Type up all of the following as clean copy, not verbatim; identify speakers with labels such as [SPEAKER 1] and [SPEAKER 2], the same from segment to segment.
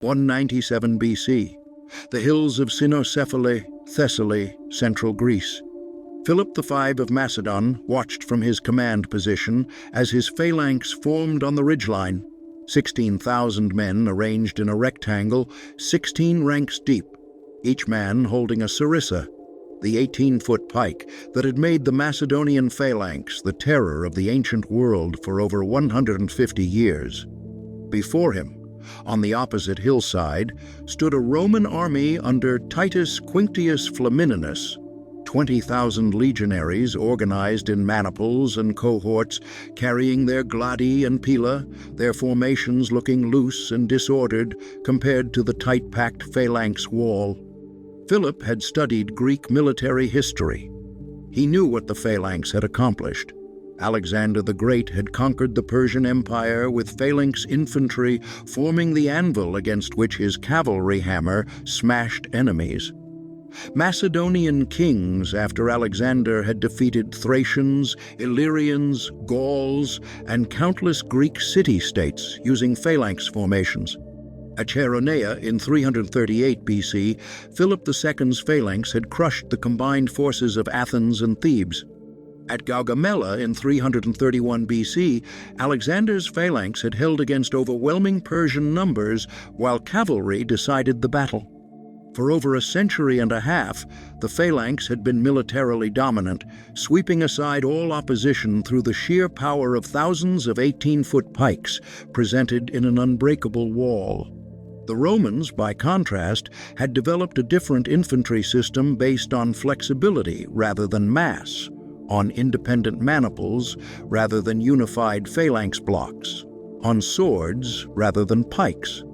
[SPEAKER 1] 197 BC, the hills of Cynoscephalae, Thessaly, central Greece. Philip V of Macedon watched from his command position as his phalanx formed on the ridgeline, 16,000 men arranged in a rectangle, 16 ranks deep, each man holding a sarissa, the 18-foot pike that had made the Macedonian phalanx the terror of the ancient world for over 150 years. Before him, on the opposite hillside, stood a Roman army under Titus Quinctius Flamininus, 20,000 legionaries organized in maniples and cohorts, carrying their gladii and pila, their formations looking loose and disordered compared to the tight-packed phalanx wall. Philip had studied Greek military history. He knew what the phalanx had accomplished. Alexander the Great had conquered the Persian Empire with phalanx infantry forming the anvil against which his cavalry hammer smashed enemies. Macedonian kings after Alexander had defeated Thracians, Illyrians, Gauls, and countless Greek city-states using phalanx formations. At Chaeronea in 338 BC, Philip II's phalanx had crushed the combined forces of Athens and Thebes. At Gaugamela in 331 BC, Alexander's phalanx had held against overwhelming Persian numbers while cavalry decided the battle. For over a century and a half, the phalanx had been militarily dominant, sweeping aside all opposition through the sheer power of thousands of 18-foot pikes presented in an unbreakable wall. The Romans, by contrast, had developed a different infantry system based on flexibility rather than mass, on independent maniples rather than unified phalanx blocks, on swords rather than pikes.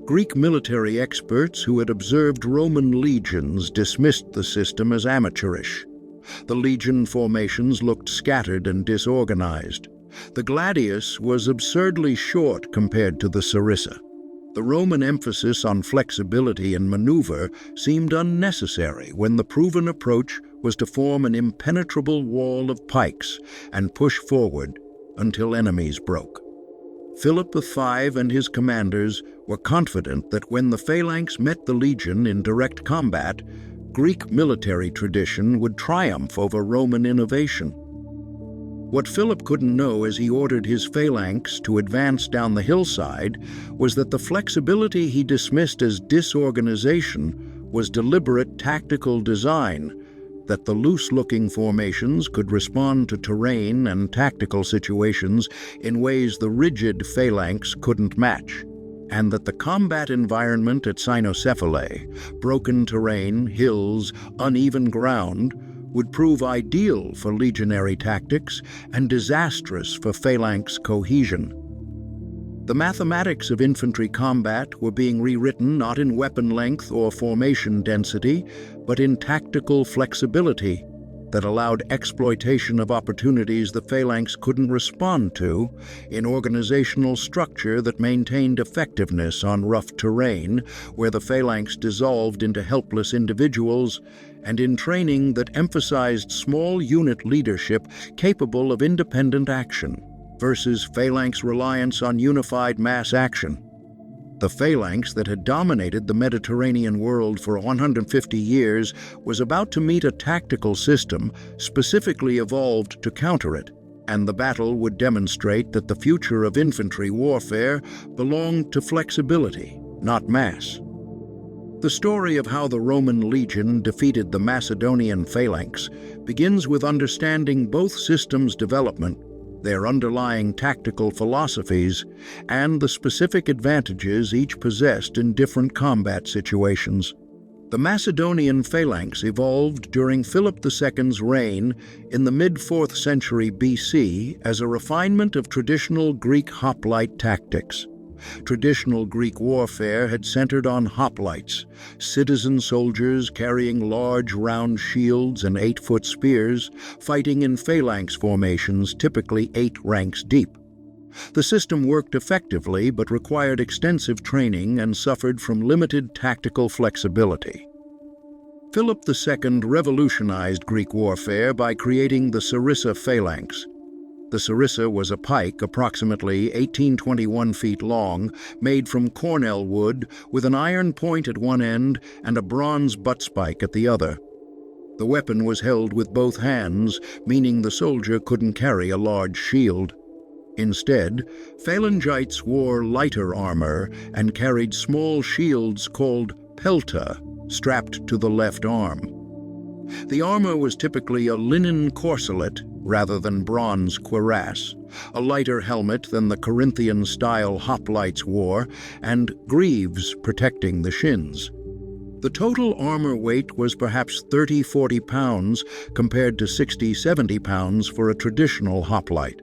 [SPEAKER 1] Greek military experts who had observed Roman legions dismissed the system as amateurish. The legion formations looked scattered and disorganized. The gladius was absurdly short compared to the sarissa. The Roman emphasis on flexibility and maneuver seemed unnecessary when the proven approach was to form an impenetrable wall of pikes and push forward until enemies broke. Philip V and his commanders were confident that when the phalanx met the legion in direct combat, Greek military tradition would triumph over Roman innovation. What Philip couldn't know as he ordered his phalanx to advance down the hillside was that the flexibility he dismissed as disorganization was deliberate tactical design, that the loose-looking formations could respond to terrain and tactical situations in ways the rigid phalanx couldn't match, and that the combat environment at Cynoscephalae, broken terrain, hills, uneven ground, would prove ideal for legionary tactics and disastrous for phalanx cohesion. The mathematics of infantry combat were being rewritten not in weapon length or formation density, but in tactical flexibility that allowed exploitation of opportunities the phalanx couldn't respond to, in organizational structure that maintained effectiveness on rough terrain, where the phalanx dissolved into helpless individuals, and in training that emphasized small unit leadership capable of independent action versus phalanx reliance on unified mass action. The phalanx that had dominated the Mediterranean world for 150 years was about to meet a tactical system specifically evolved to counter it, and the battle would demonstrate that the future of infantry warfare belonged to flexibility, not mass. The story of how the Roman legion defeated the Macedonian phalanx begins with understanding both systems' development, their underlying tactical philosophies, and the specific advantages each possessed in different combat situations. The Macedonian phalanx evolved during Philip II's reign in the mid-4th century BC as a refinement of traditional Greek hoplite tactics. Traditional Greek warfare had centered on hoplites, citizen soldiers carrying large round shields and 8-foot spears, fighting in phalanx formations typically 8 ranks deep. The system worked effectively but required extensive training and suffered from limited tactical flexibility. Philip II revolutionized Greek warfare by creating the sarissa phalanx. The sarissa was a pike approximately 18-21 feet long, made from cornel wood with an iron point at one end and a bronze butt spike at the other. The weapon was held with both hands, meaning the soldier couldn't carry a large shield. Instead, phalangites wore lighter armor and carried small shields called pelta, strapped to the left arm. The armor was typically a linen corselet rather than bronze cuirass, a lighter helmet than the Corinthian-style hoplites wore, and greaves protecting the shins. The total armor weight was perhaps 30-40 pounds compared to 60-70 pounds for a traditional hoplite.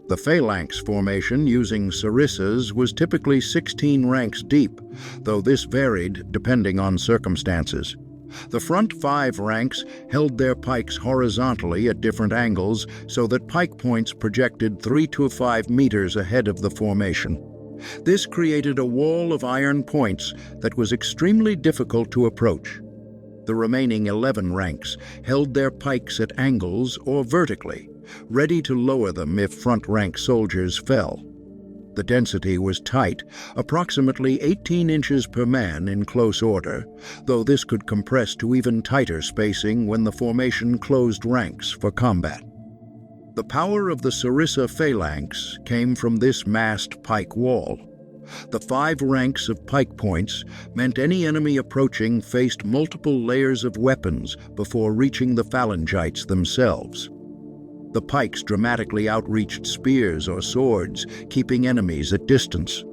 [SPEAKER 1] The phalanx formation using sarissas was typically 16 ranks deep, though this varied depending on circumstances. The front 5 ranks held their pikes horizontally at different angles so that pike points projected 3 to 5 meters ahead of the formation. This created a wall of iron points that was extremely difficult to approach. The remaining 11 ranks held their pikes at angles or vertically, ready to lower them if front rank soldiers fell. The density was tight, approximately 18 inches per man in close order, though this could compress to even tighter spacing when the formation closed ranks for combat. The power of the sarissa phalanx came from this massed pike wall. The 5 ranks of pike points meant any enemy approaching faced multiple layers of weapons before reaching the phalangites themselves. The pikes dramatically outreached spears or swords, keeping enemies at distance.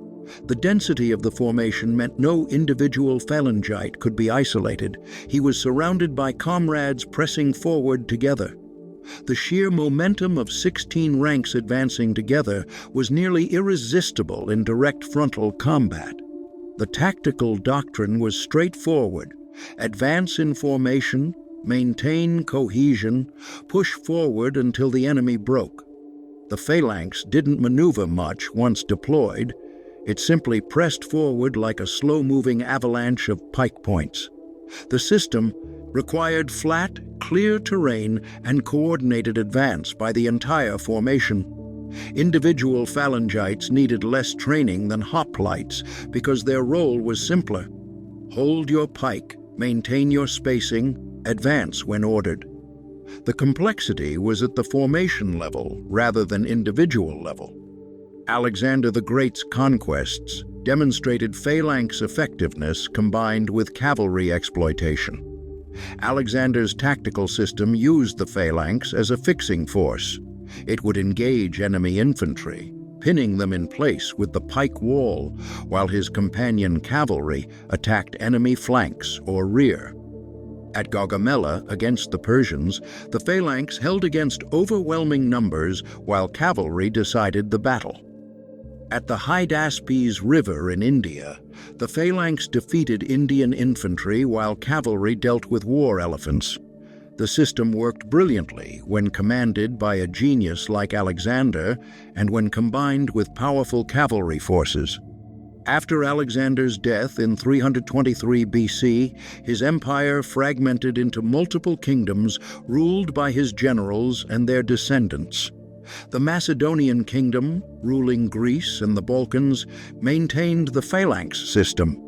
[SPEAKER 1] The density of the formation meant no individual phalangite could be isolated. He was surrounded by comrades pressing forward together. The sheer momentum of 16 ranks advancing together was nearly irresistible in direct frontal combat. The tactical doctrine was straightforward: advance in formation, maintain cohesion, push forward until the enemy broke. The phalanx didn't maneuver much once deployed. It simply pressed forward like a slow-moving avalanche of pike points. The system required flat, clear terrain and coordinated advance by the entire formation. Individual phalangites needed less training than hoplites because their role was simpler. Hold your pike, maintain your spacing, advance when ordered. The complexity was at the formation level rather than individual level. Alexander the Great's conquests demonstrated phalanx effectiveness combined with cavalry exploitation. Alexander's tactical system used the phalanx as a fixing force. It would engage enemy infantry, pinning them in place with the pike wall, while his companion cavalry attacked enemy flanks or rear. At Gaugamela, against the Persians, the phalanx held against overwhelming numbers while cavalry decided the battle. At the Hydaspes River in India, the phalanx defeated Indian infantry while cavalry dealt with war elephants. The system worked brilliantly when commanded by a genius like Alexander and when combined with powerful cavalry forces. After Alexander's death in 323 BC, his empire fragmented into multiple kingdoms ruled by his generals and their descendants. The Macedonian kingdom, ruling Greece and the Balkans, maintained the phalanx system.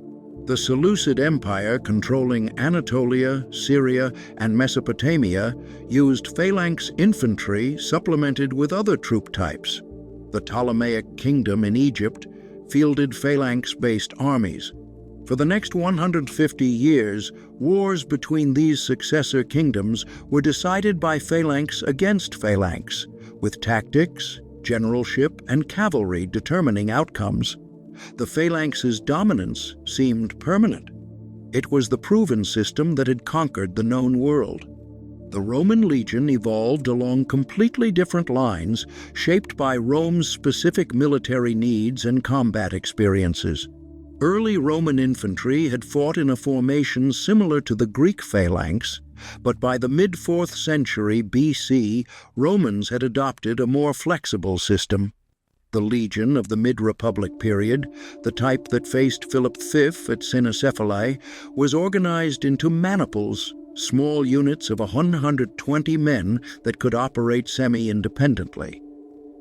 [SPEAKER 1] The Seleucid Empire, controlling Anatolia, Syria, and Mesopotamia, used phalanx infantry supplemented with other troop types. The Ptolemaic kingdom in Egypt fielded phalanx-based armies. For the next 150 years, wars between these successor kingdoms were decided by phalanx against phalanx, with tactics, generalship, and cavalry determining outcomes. The phalanx's dominance seemed permanent. It was the proven system that had conquered the known world. The Roman legion evolved along completely different lines, shaped by Rome's specific military needs and combat experiences. Early Roman infantry had fought in a formation similar to the Greek phalanx, but by the mid-4th century BC, Romans had adopted a more flexible system. The legion of the mid-Republic period, the type that faced Philip V at Cynoscephalae, was organized into maniples, small units of 120 men that could operate semi-independently.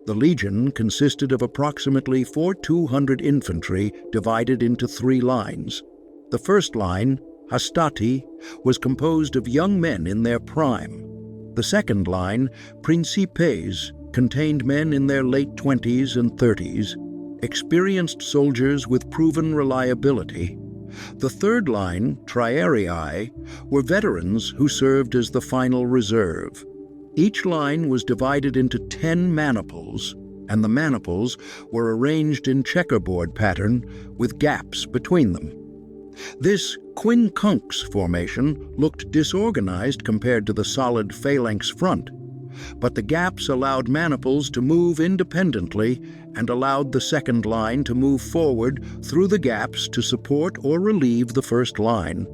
[SPEAKER 1] The legion consisted of approximately 4,200 infantry divided into 3 lines. The first line, hastati, was composed of young men in their prime. The second line, principes, contained men in their late 20s and 30s, experienced soldiers with proven reliability. The third line, triarii, were veterans who served as the final reserve. Each line was divided into 10 maniples, and the maniples were arranged in checkerboard pattern with gaps between them. This quincunx formation looked disorganized compared to the solid phalanx front, but the gaps allowed maniples to move independently and allowed the second line to move forward through the gaps to support or relieve the first line.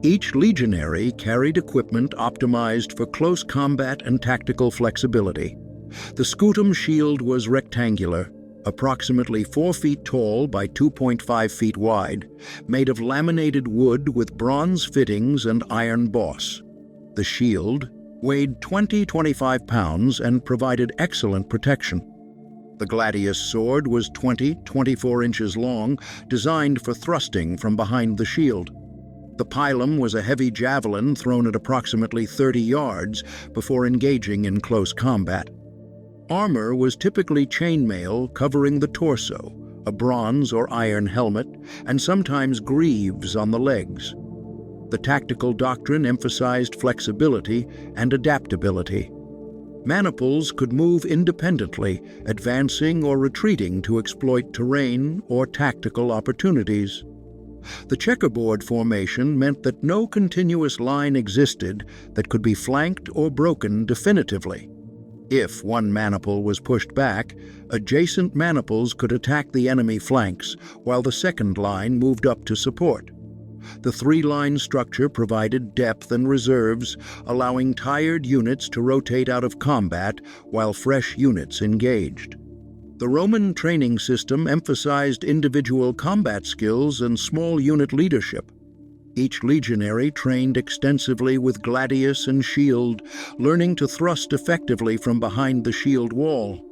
[SPEAKER 1] Each legionary carried equipment optimized for close combat and tactical flexibility. The scutum shield was rectangular, approximately 4 feet tall by 2.5 feet wide, made of laminated wood with bronze fittings and iron boss. The shield weighed 20-25 pounds and provided excellent protection. The gladius sword was 20-24 inches long, designed for thrusting from behind the shield. The pilum was a heavy javelin thrown at approximately 30 yards before engaging in close combat. Armor was typically chainmail covering the torso, a bronze or iron helmet, and sometimes greaves on the legs. The tactical doctrine emphasized flexibility and adaptability. Maniples could move independently, advancing or retreating to exploit terrain or tactical opportunities. The checkerboard formation meant that no continuous line existed that could be flanked or broken definitively. If one maniple was pushed back, adjacent maniples could attack the enemy flanks, while the second line moved up to support. The 3-line structure provided depth and reserves, allowing tired units to rotate out of combat while fresh units engaged. The Roman training system emphasized individual combat skills and small unit leadership. Each legionary trained extensively with gladius and shield, learning to thrust effectively from behind the shield wall.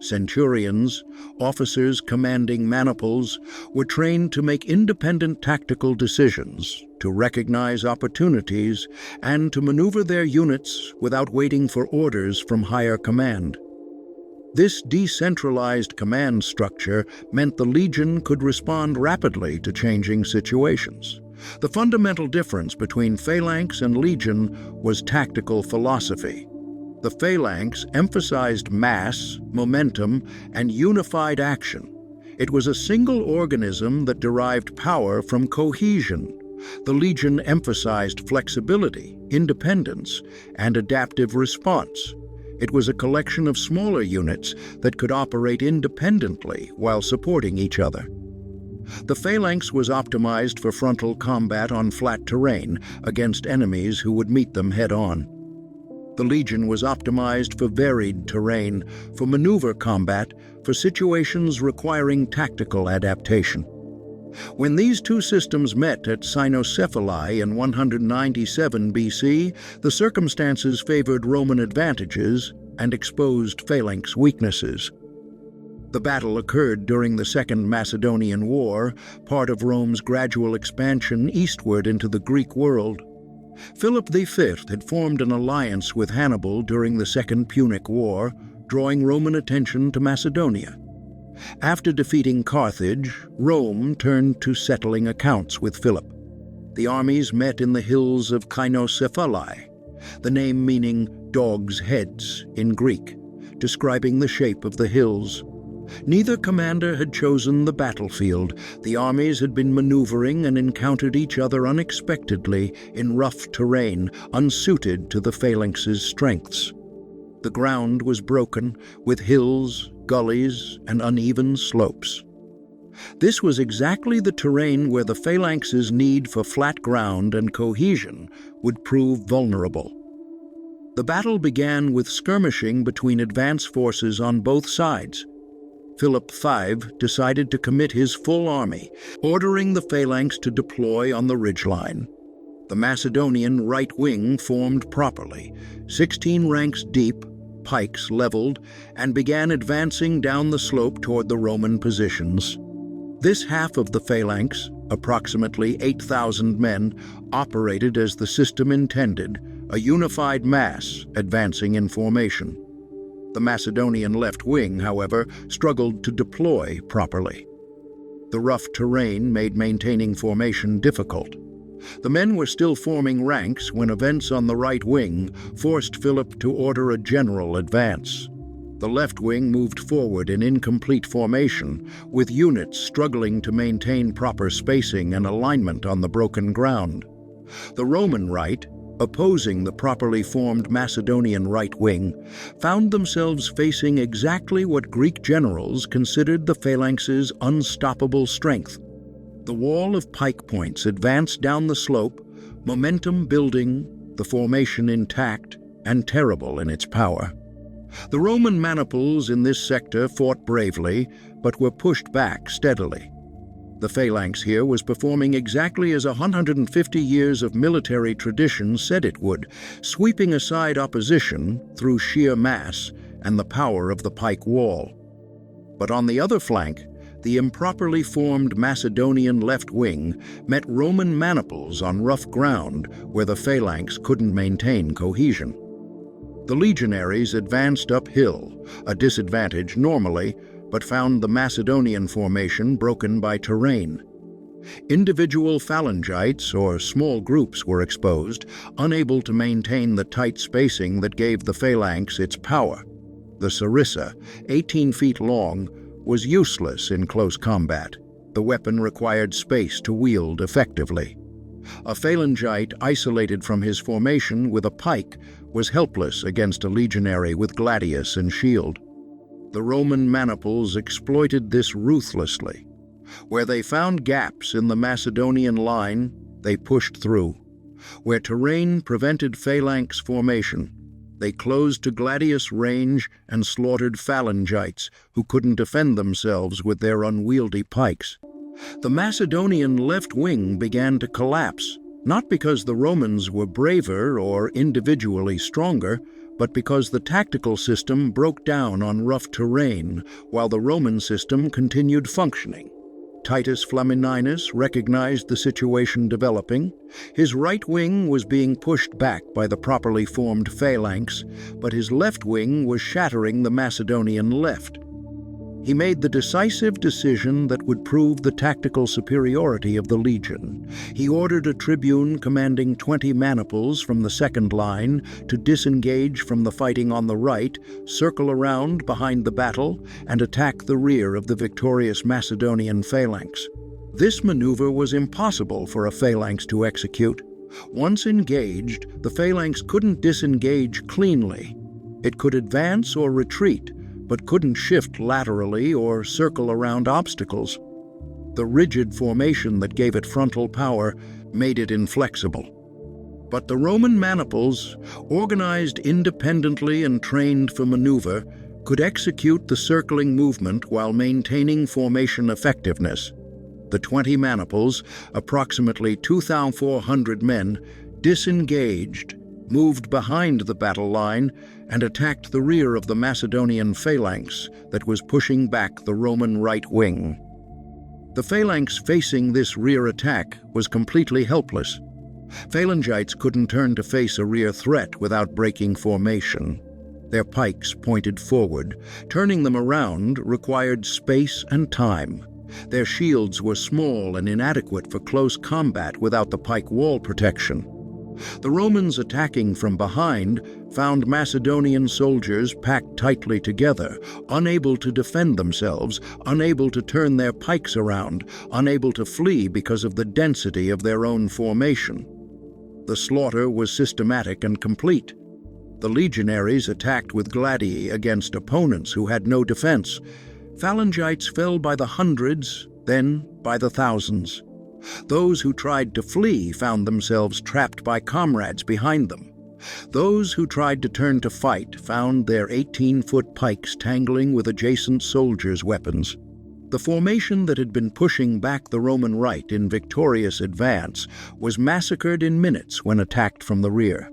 [SPEAKER 1] Centurions, officers commanding maniples, were trained to make independent tactical decisions, to recognize opportunities, and to maneuver their units without waiting for orders from higher command. This decentralized command structure meant the legion could respond rapidly to changing situations. The fundamental difference between phalanx and legion was tactical philosophy. The phalanx emphasized mass, momentum, and unified action. It was a single organism that derived power from cohesion. The legion emphasized flexibility, independence, and adaptive response. It was a collection of smaller units that could operate independently while supporting each other. The phalanx was optimized for frontal combat on flat terrain against enemies who would meet them head-on. The legion was optimized for varied terrain, for maneuver combat, for situations requiring tactical adaptation. When these two systems met at Cynoscephalae in 197 BC, the circumstances favored Roman advantages and exposed phalanx weaknesses. The battle occurred during the Second Macedonian War, part of Rome's gradual expansion eastward into the Greek world. Philip V had formed an alliance with Hannibal during the Second Punic War, drawing Roman attention to Macedonia. After defeating Carthage, Rome turned to settling accounts with Philip. The armies met in the hills of Cynoscephalae, the name meaning dog's heads in Greek, describing the shape of the hills. Neither commander had chosen the battlefield. The armies had been maneuvering and encountered each other unexpectedly in rough terrain, unsuited to the phalanx's strengths. The ground was broken, with hills, gullies, and uneven slopes. This was exactly the terrain where the phalanx's need for flat ground and cohesion would prove vulnerable. The battle began with skirmishing between advance forces on both sides. Philip V decided to commit his full army, ordering the phalanx to deploy on the ridgeline. The Macedonian right wing formed properly, 16 ranks deep, pikes leveled and began advancing down the slope toward the Roman positions. This half of the phalanx, approximately 8,000 men, operated as the system intended, a unified mass advancing in formation. The Macedonian left wing, however, struggled to deploy properly. The rough terrain made maintaining formation difficult. The men were still forming ranks when events on the right wing forced Philip to order a general advance. The left wing moved forward in incomplete formation, with units struggling to maintain proper spacing and alignment on the broken ground. The Roman right, opposing the properly formed Macedonian right wing, found themselves facing exactly what Greek generals considered the phalanx's unstoppable strength. The wall of pike points advanced down the slope, momentum building, the formation intact and terrible in its power. The Roman maniples in this sector fought bravely, but were pushed back steadily. The phalanx here was performing exactly as 150 years of military tradition said it would, sweeping aside opposition through sheer mass and the power of the pike wall. But on the other flank, the improperly formed Macedonian left wing met Roman maniples on rough ground where the phalanx couldn't maintain cohesion. The legionaries advanced uphill, a disadvantage normally, but found the Macedonian formation broken by terrain. Individual phalangites or small groups were exposed, unable to maintain the tight spacing that gave the phalanx its power. The sarissa, 18 feet long, was useless in close combat. The weapon required space to wield effectively. A phalangite isolated from his formation with a pike was helpless against a legionary with gladius and shield. The Roman maniples exploited this ruthlessly. Where they found gaps in the Macedonian line, they pushed through. Where terrain prevented phalanx formation, they closed to gladius range and slaughtered phalangites who couldn't defend themselves with their unwieldy pikes. The Macedonian left wing began to collapse, not because the Romans were braver or individually stronger, but because the tactical system broke down on rough terrain while the Roman system continued functioning. Titus Flamininus recognized the situation developing. His right wing was being pushed back by the properly formed phalanx, but his left wing was shattering the Macedonian left. He made the decisive decision that would prove the tactical superiority of the legion. He ordered a tribune commanding 20 maniples from the second line to disengage from the fighting on the right, circle around behind the battle, and attack the rear of the victorious Macedonian phalanx. This maneuver was impossible for a phalanx to execute. Once engaged, the phalanx couldn't disengage cleanly. It could advance or retreat, but couldn't shift laterally or circle around obstacles. The rigid formation that gave it frontal power made it inflexible. But the Roman maniples, organized independently and trained for maneuver, could execute the circling movement while maintaining formation effectiveness. The 20 maniples, approximately 2,400 men, disengaged, moved behind the battle line, and attacked the rear of the Macedonian phalanx that was pushing back the Roman right wing. The phalanx facing this rear attack was completely helpless. Phalangites couldn't turn to face a rear threat without breaking formation. Their pikes pointed forward. Turning them around required space and time. Their shields were small and inadequate for close combat without the pike wall protection. The Romans attacking from behind found Macedonian soldiers packed tightly together, unable to defend themselves, unable to turn their pikes around, unable to flee because of the density of their own formation. The slaughter was systematic and complete. The legionaries attacked with gladii against opponents who had no defense. Phalangites fell by the hundreds, then by the thousands. Those who tried to flee found themselves trapped by comrades behind them. Those who tried to turn to fight found their 18-foot pikes tangling with adjacent soldiers' weapons. The formation that had been pushing back the Roman right in victorious advance was massacred in minutes when attacked from the rear.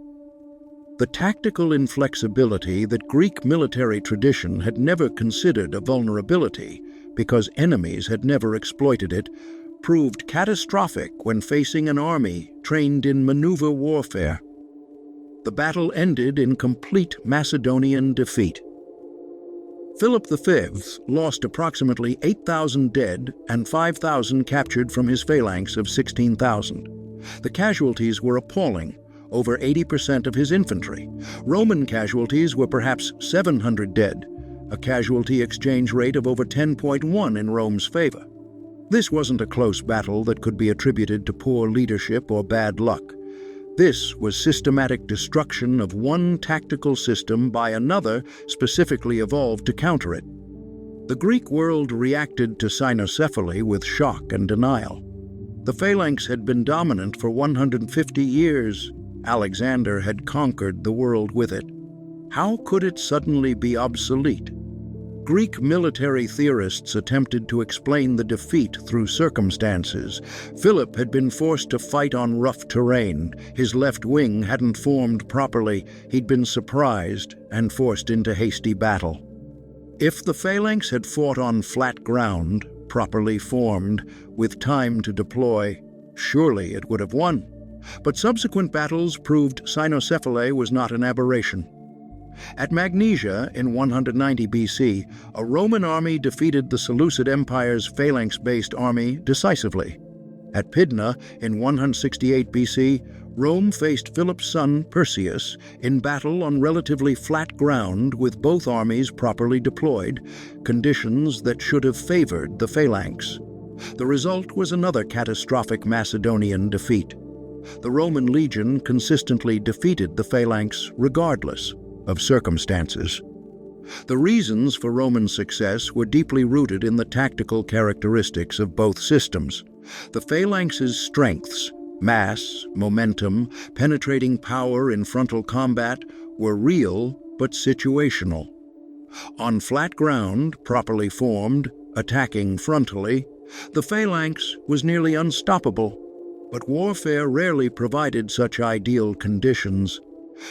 [SPEAKER 1] The tactical inflexibility that Greek military tradition had never considered a vulnerability because enemies had never exploited it proved catastrophic when facing an army trained in maneuver warfare. The battle ended in complete Macedonian defeat. Philip V lost approximately 8,000 dead and 5,000 captured from his phalanx of 16,000. The casualties were appalling, over 80% of his infantry. Roman casualties were perhaps 700 dead, a casualty exchange rate of over 10.1 in Rome's favor. This wasn't a close battle that could be attributed to poor leadership or bad luck. This was systematic destruction of one tactical system by another specifically evolved to counter it. The Greek world reacted to Cynoscephalae with shock and denial. The phalanx had been dominant for 150 years. Alexander had conquered the world with it. How could it suddenly be obsolete? Greek military theorists attempted to explain the defeat through circumstances. Philip had been forced to fight on rough terrain. His left wing hadn't formed properly. He'd been surprised and forced into hasty battle. If the phalanx had fought on flat ground, properly formed, with time to deploy, surely it would have won. But subsequent battles proved Cynoscephalae was not an aberration. At Magnesia in 190 BC, a Roman army defeated the Seleucid Empire's phalanx-based army decisively. At Pydna in 168 BC, Rome faced Philip's son Perseus in battle on relatively flat ground with both armies properly deployed, conditions that should have favored the phalanx. The result was another catastrophic Macedonian defeat. The Roman legion consistently defeated the phalanx regardless of circumstances. The reasons for Roman success were deeply rooted in the tactical characteristics of both systems. The phalanx's strengths, mass, momentum, penetrating power in frontal combat, were real but situational. On flat ground, properly formed, attacking frontally, the phalanx was nearly unstoppable. But warfare rarely provided such ideal conditions.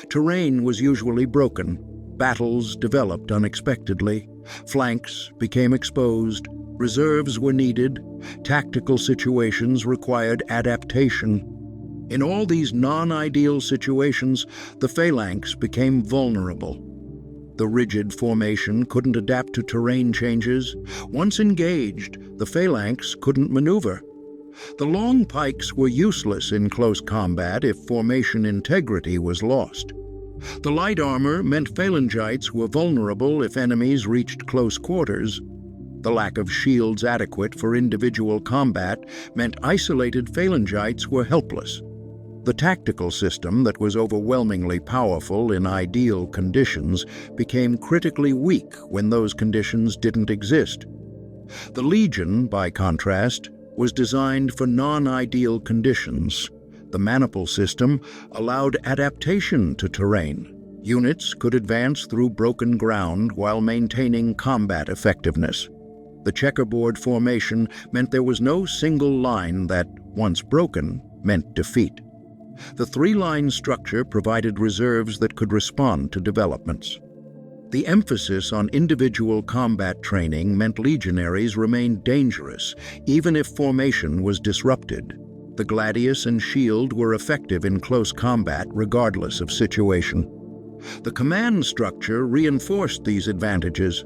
[SPEAKER 1] Terrain was usually broken, battles developed unexpectedly, flanks became exposed, reserves were needed, tactical situations required adaptation. In all these non-ideal situations, the phalanx became vulnerable. The rigid formation couldn't adapt to terrain changes. Once engaged, the phalanx couldn't maneuver. The long pikes were useless in close combat if formation integrity was lost. The light armor meant phalangites were vulnerable if enemies reached close quarters. The lack of shields adequate for individual combat meant isolated phalangites were helpless. The tactical system that was overwhelmingly powerful in ideal conditions became critically weak when those conditions didn't exist. The legion, by contrast, was designed for non-ideal conditions. The maniples system allowed adaptation to terrain. Units could advance through broken ground while maintaining combat effectiveness. The checkerboard formation meant there was no single line that, once broken, meant defeat. The three-line structure provided reserves that could respond to developments. The emphasis on individual combat training meant legionaries remained dangerous, even if formation was disrupted. The gladius and shield were effective in close combat regardless of situation. The command structure reinforced these advantages.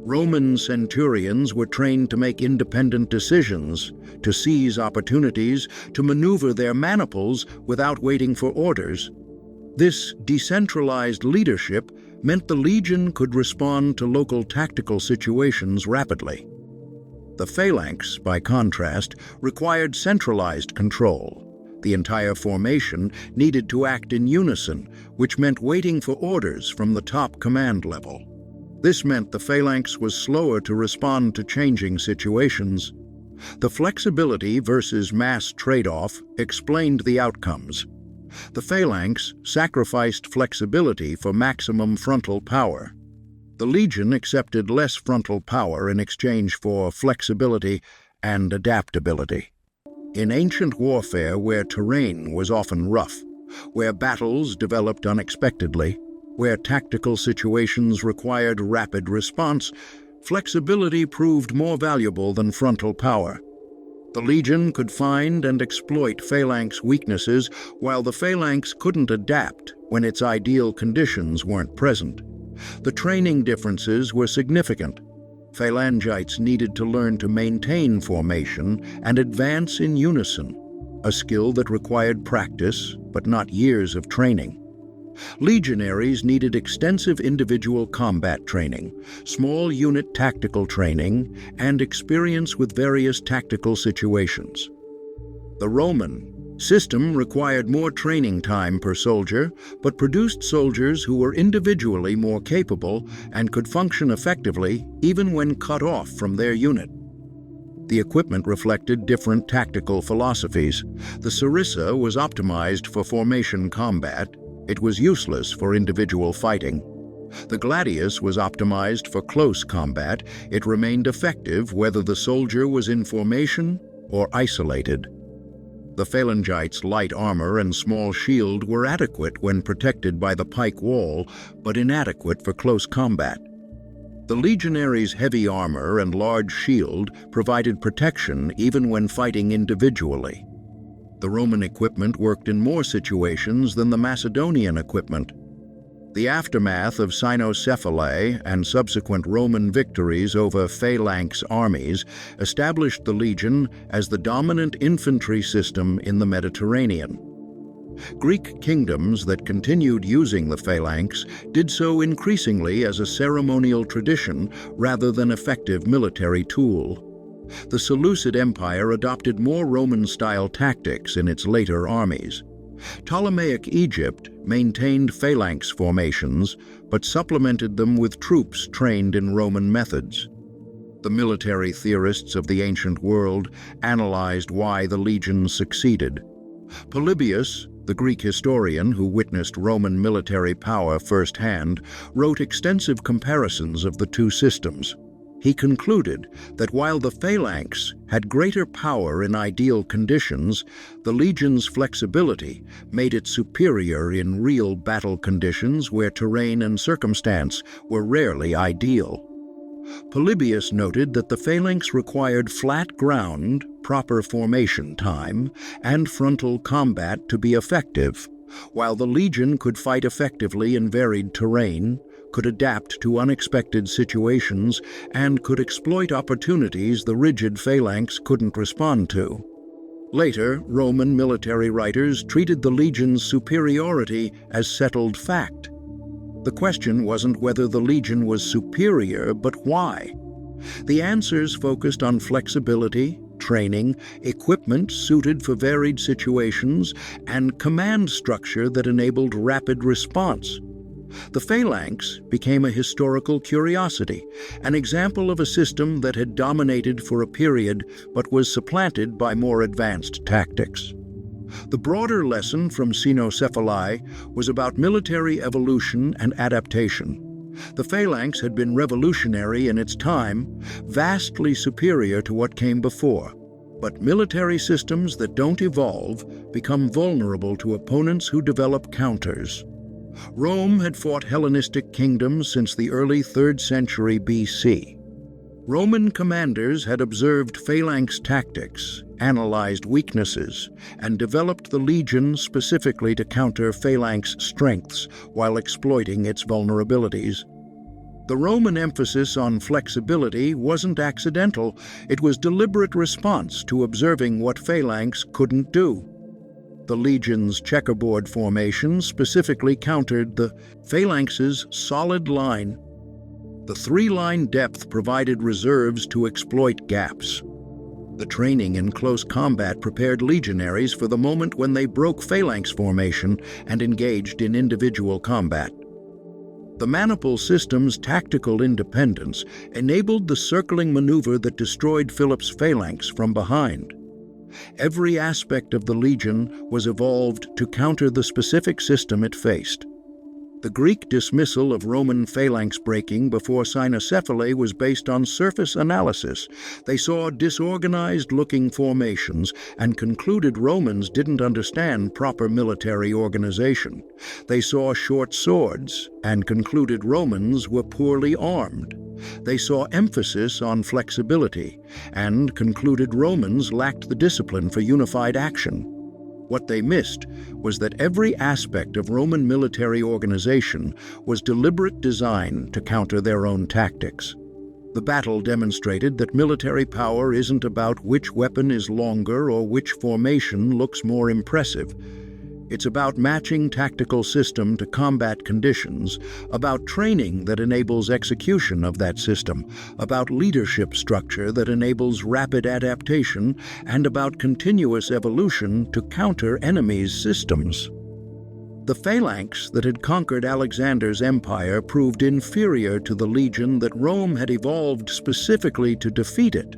[SPEAKER 1] Roman centurions were trained to make independent decisions, to seize opportunities, to maneuver their maniples without waiting for orders. This decentralized leadership meant the legion could respond to local tactical situations rapidly. The phalanx, by contrast, required centralized control. The entire formation needed to act in unison, which meant waiting for orders from the top command level. This meant the phalanx was slower to respond to changing situations. The flexibility versus mass trade-off explained the outcomes. The phalanx sacrificed flexibility for maximum frontal power. The legion accepted less frontal power in exchange for flexibility and adaptability. In ancient warfare where terrain was often rough, Where battles developed unexpectedly, where tactical situations required rapid response, flexibility proved more valuable than frontal power. The legion could find and exploit phalanx weaknesses, while the phalanx couldn't adapt when its ideal conditions weren't present. The training differences were significant. Phalangites needed to learn to maintain formation and advance in unison, a skill that required practice, but not years of training. Legionaries needed extensive individual combat training, small unit tactical training, and experience with various tactical situations. The Roman system required more training time per soldier, but produced soldiers who were individually more capable and could function effectively even when cut off from their unit. The equipment reflected different tactical philosophies. The sarissa was optimized for formation combat. It was useless for individual fighting. The gladius was optimized for close combat. It remained effective whether the soldier was in formation or isolated. The phalangites' light armor and small shield were adequate when protected by the pike wall, but inadequate for close combat. The legionaries' heavy armor and large shield provided protection even when fighting individually. The Roman equipment worked in more situations than the Macedonian equipment. The aftermath of Cynoscephalae and subsequent Roman victories over phalanx armies established the legion as the dominant infantry system in the Mediterranean. Greek kingdoms that continued using the phalanx did so increasingly as a ceremonial tradition rather than effective military tool. The Seleucid Empire adopted more Roman-style tactics in its later armies. Ptolemaic Egypt maintained phalanx formations, but supplemented them with troops trained in Roman methods. The military theorists of the ancient world analyzed why the legions succeeded. Polybius, the Greek historian who witnessed Roman military power firsthand, wrote extensive comparisons of the two systems. He concluded that while the phalanx had greater power in ideal conditions, the legion's flexibility made it superior in real battle conditions where terrain and circumstance were rarely ideal. Polybius noted that the phalanx required flat ground, proper formation time, and frontal combat to be effective, while the legion could fight effectively in varied terrain, could adapt to unexpected situations, and could exploit opportunities the rigid phalanx couldn't respond to. Later, Roman military writers treated the legion's superiority as settled fact. The question wasn't whether the legion was superior, but why. The answers focused on flexibility, training, equipment suited for varied situations, and command structure that enabled rapid response. The phalanx became a historical curiosity, an example of a system that had dominated for a period but was supplanted by more advanced tactics. The broader lesson from Cynoscephalae was about military evolution and adaptation. The phalanx had been revolutionary in its time, vastly superior to what came before. But military systems that don't evolve become vulnerable to opponents who develop counters. Rome had fought Hellenistic kingdoms since the early 3rd century BC. Roman commanders had observed phalanx tactics, analyzed weaknesses, and developed the legion specifically to counter phalanx strengths while exploiting its vulnerabilities. The Roman emphasis on flexibility wasn't accidental. It was deliberate response to observing what phalanx couldn't do. The legion's checkerboard formation specifically countered the phalanx's solid line. The 3-line depth provided reserves to exploit gaps. The training in close combat prepared legionaries for the moment when they broke phalanx formation and engaged in individual combat. The maniple system's tactical independence enabled the circling maneuver that destroyed Philip's phalanx from behind. Every aspect of the legion was evolved to counter the specific system it faced. The Greek dismissal of Roman phalanx-breaking before Cynoscephalae was based on surface analysis. They saw disorganized-looking formations and concluded Romans didn't understand proper military organization. They saw short swords and concluded Romans were poorly armed. They saw emphasis on flexibility and concluded Romans lacked the discipline for unified action. What they missed was that every aspect of Roman military organization was deliberate design to counter their own tactics. The battle demonstrated that military power isn't about which weapon is longer or which formation looks more impressive. It's about matching tactical system to combat conditions, about training that enables execution of that system, about leadership structure that enables rapid adaptation, and about continuous evolution to counter enemies' systems. The phalanx that had conquered Alexander's empire proved inferior to the legion that Rome had evolved specifically to defeat it.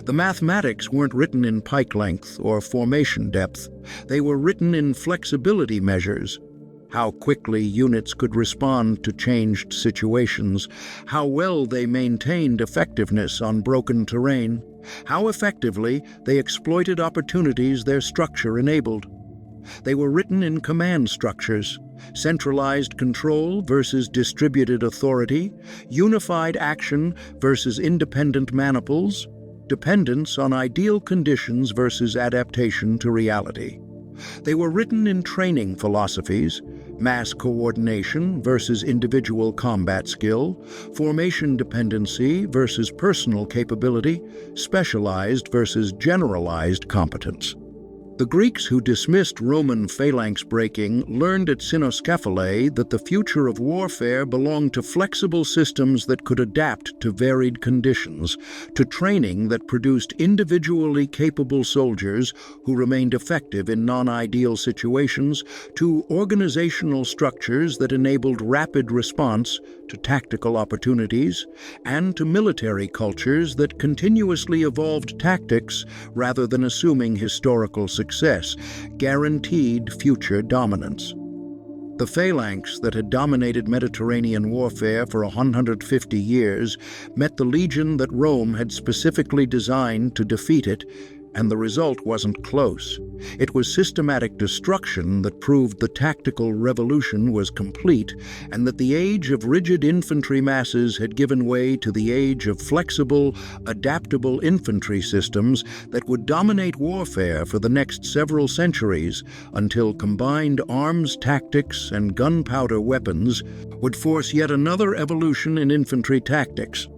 [SPEAKER 1] The mathematics weren't written in pike length or formation depth. They were written in flexibility measures. How quickly units could respond to changed situations, how well they maintained effectiveness on broken terrain, how effectively they exploited opportunities their structure enabled. They were written in command structures, centralized control versus distributed authority, unified action versus independent maniples, dependence on ideal conditions versus adaptation to reality. They were written in training philosophies, mass coordination versus individual combat skill, formation dependency versus personal capability, specialized versus generalized competence. The Greeks who dismissed Roman phalanx-breaking learned at Cynoscephalae that the future of warfare belonged to flexible systems that could adapt to varied conditions, to training that produced individually capable soldiers who remained effective in non-ideal situations, to organizational structures that enabled rapid response to tactical opportunities, and to military cultures that continuously evolved tactics rather than assuming historical success, guaranteed future dominance. The phalanx that had dominated Mediterranean warfare for 150 years met the legion that Rome had specifically designed to defeat it, and the result wasn't close. It was systematic destruction that proved the tactical revolution was complete, and that the age of rigid infantry masses had given way to the age of flexible, adaptable infantry systems that would dominate warfare for the next several centuries until combined arms tactics and gunpowder weapons would force yet another evolution in infantry tactics.